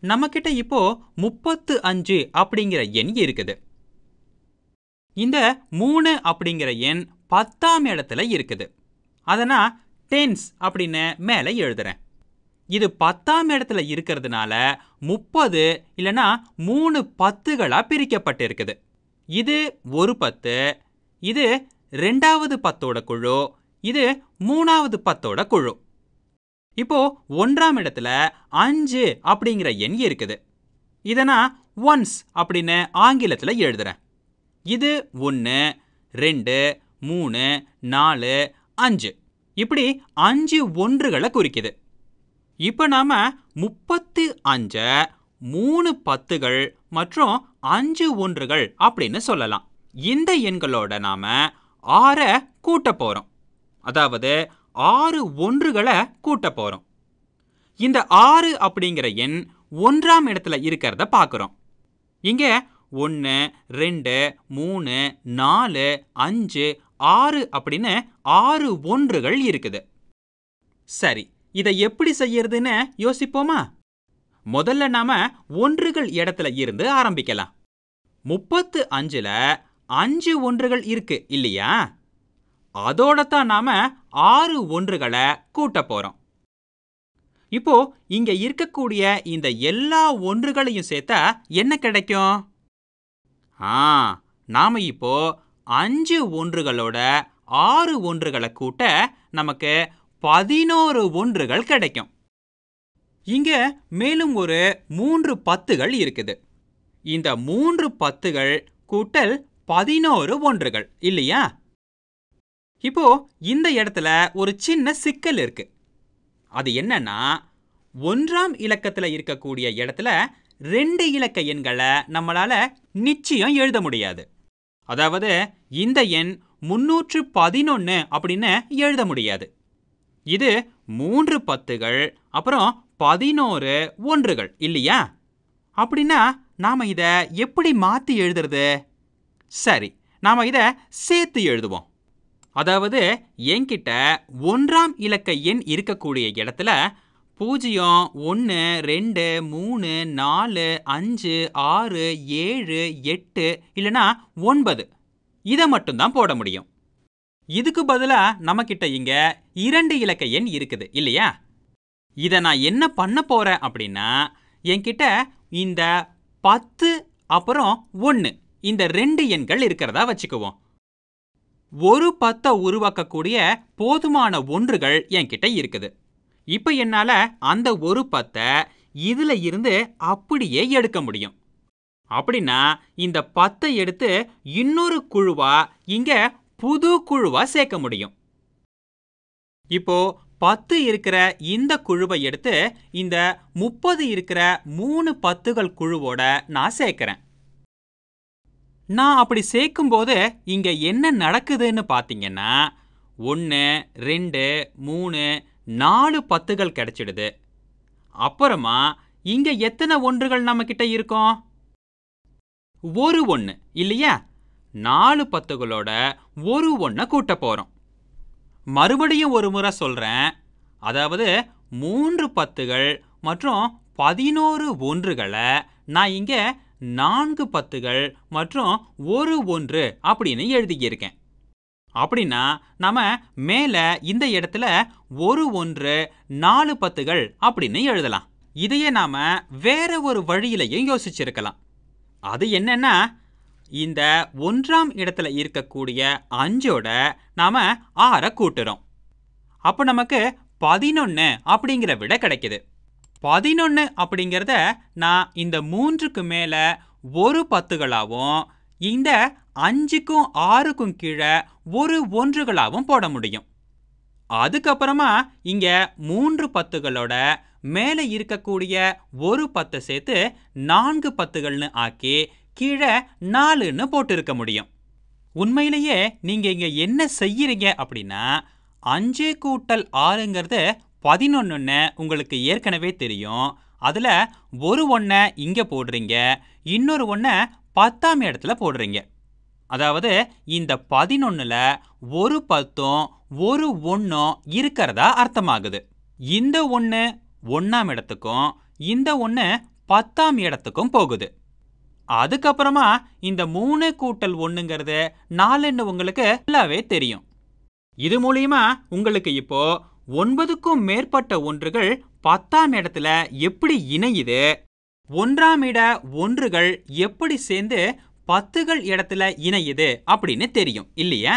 நம்மகிட்ட இப்போ 35 அப்படிங்கிற எண் இருக்குது. இந்த 3 அப்படிங்கிற எண் 10ஆம் இடத்துல இருக்குது. அதை நான் டென்ஸ் அப்படின்னு மேலே எழுதுறேன். இது 10ஆம் இடத்துல இருக்கிறதுனால 30 இல்லைன்னா 3 10களா பிரிக்கப்பட்டிருக்குது. இது ஒரு 10, இது 2வது 10ஓட குழு, இது 3வது 10ஓட குழு. இப்போ 1ஆம் இடத்துல 5 அப்படிங்கிற எண் இருக்குது. இதை நான் ஒன்ஸ் அப்படின்னு ஆங்கிலத்தில் எழுதுறேன். இது 1, 2, 3, 4, 5 இப்படி 5 ஒன்றுகளை குறிக்குது. இப்போ நாம 35 3 10கள் மற்றும் 5 ஒன்றுகள் அப்படின்னு சொல்லலாம். இந்த எண்களோட நாம 6 கூட்ட போறோம். அதாவது 6 ஒன்றுகளை கூட்ட போறோம். இந்த 6 அப்படிங்கிற எண் 1ஆம் இடத்துல இருக்கிறத பார்க்குறோம். இங்க 1, 2, 3, 4, 5, 6 அப்படின்னு 6 ஒன்றுகள் இருக்குது. சரி, இதை எப்படி செய்யறதுன்னு யோசிப்போமா? முதல்ல நாம ஒன்றுகள் இடத்துல இருந்து ஆரம்பிக்கலாம். 35ல 5 ஒன்றுகள் இருக்கு இல்லையா? அதோட தான் நாம 6 ஒன்றுகளை கூட்ட போறோம். இப்போ இங்க இருக்கக்கூடிய இந்த எல்லா ஒன்றுகளையும் சேர்த்தா என்ன கிடைக்கும்? நாம இப்போ 5 ஒன்றுகளோட 6 ஒன்றுகளை கூட்ட நமக்கு 11 ஒன்றுகள் கிடைக்கும். இங்க மேலும் ஒரு 3 10கள் இருக்குது. இந்த 3 10கள் கூட்டல் 11 ஒன்றுகள் இல்லையா? இப்போ இந்த இடத்துல ஒரு சின்ன சிக்கல் இருக்கு. அது என்னன்னா, 1ஆம் இலக்கத்துல இருக்கக்கூடிய இடத்துல 2 இலக்க எண்களை நம்மளால நிச்சயம் எழுத முடியாது. அதாவது இந்த எண் 311 அப்படின்னு எழுத முடியாது. இது 3 10கள் அப்புறம் 11 ஒன்றுகள் இல்லையா? அப்படின்னா நாம இத எப்படி மாத்தி எழுதுறது? சரி, நாம இத சேர்த்து எழுதுவோம். அதாவது என்கிட்ட 1ஆம் இலக்க எண் இருக்கக்கூடிய இடத்துல 0, 1, 2, 3, 4, 5, 6, 7, 8 இல்லைன்னா 9 இதை மட்டும்தான் போட முடியும். இதுக்கு பதிலா நமக்கிட்ட இங்க 2 இலக்க எண் இருக்குது இல்லையா? இதை நான் என்ன பண்ண போறேன் அப்படின்னா, என்கிட்ட இந்த 10 அப்புறம் 1 இந்த 2 எண்கள் இருக்கிறதா வச்சுக்குவோம். ஒரு 10 உருவாக்கக்கூடிய போதுமான ஒன்றுகள் என்கிட்ட இருக்குது. இப்போ என்னால அந்த ஒரு 10 இதுல இருந்து அப்படியே எடுக்க முடியும். அப்படின்னா இந்த 10 எடுத்து இன்னொரு குழுவா இங்க புது குழுவா சேர்க்க முடியும். இப்போ 10 இருக்கிற இந்த குழுவை எடுத்து இந்த 30 இருக்கிற 3 10கள் குழுவோட நான் சேர்க்கிறேன். நான் அப்படி சேர்க்கும்போது இங்க என்ன நடக்குதுன்னு பார்த்தீங்கன்னா, 1, 2, 3, 4 10கள் கிடைச்சிடுது. அப்புறமா இங்க எத்தனை ஒன்றுகள் நம்ம கிட்ட இருக்கும்? ஒரு 1 இல்லையா? 4 10களோட ஒரு 1 கூட்ட போறோம். மறுபடியும் ஒரு முறை சொல்றேன். அதாவது 3 10கள் மற்றும் 11 ஒன்றுகளை நான் இங்க 4 10கள் மற்றும் ஒரு 1 அப்படின்னு எழுதியிருக்கேன். அப்படின்னா நாம மேல இந்த இடத்துல ஒரு 1 4 10கள் அப்படின்னு எழுதலாம். இதையே நாம வேற ஒரு வழியிலையும் யோசிச்சிருக்கலாம். அது என்னன்னா, இந்த 1ஆம் இடத்துல இருக்கக்கூடிய 5ஓட நாம 6 கூட்டுறோம். அப்போ நமக்கு 11 அப்படிங்கிற விடை கிடைக்குது. 11 அப்படிங்கிறத நான் இந்த 3க்கு மேல ஒரு 10களாகவும் இந்த 5க்கும் 6க்கும் கீழே ஒரு ஒன்றுகளாகவும் போட முடியும். அதுக்கப்புறமா இங்க 3 10களோட மேலே இருக்கக்கூடிய ஒரு 10 சேர்த்து 4 10கள்னு ஆக்கி கீழே 4ன்னு போட்டிருக்க முடியும். உண்மையிலேயே நீங்க இங்க என்ன செய்யறீங்க அப்படின்னா, 5 கூட்டல் 6ங்கிறது 11ன்னு உங்களுக்கு ஏற்கனவே தெரியும். அதுல ஒரு 1 இங்க போடுறீங்க, இன்னொரு 1 10ஆம் இடத்துல போடுறீங்க. அதாவது இந்த 11ல ஒரு 10ம் ஒரு 1ம் இருக்கிறதா அர்த்தமாகுது. இந்த 1 1ஆம் இடத்துக்கும் இந்த 1 10ஆம் இடத்துக்கும் போகுது. அதுக்கப்புறமா இந்த 3 கூட்டல் 1ங்கிறது 4ன்னு உங்களுக்கு நல்லாவே தெரியும். இது மூலியமா உங்களுக்கு இப்போ 9க்கும் மேற்பட்ட ஒன்றுகள் 10ஆம் இடத்துல எப்படி இணையுது, 1ஆம் இட ஒன்றுகள் எப்படி சேர்ந்து 10கள் இடத்துல இணையுது அப்படின்னு தெரியும் இல்லையா?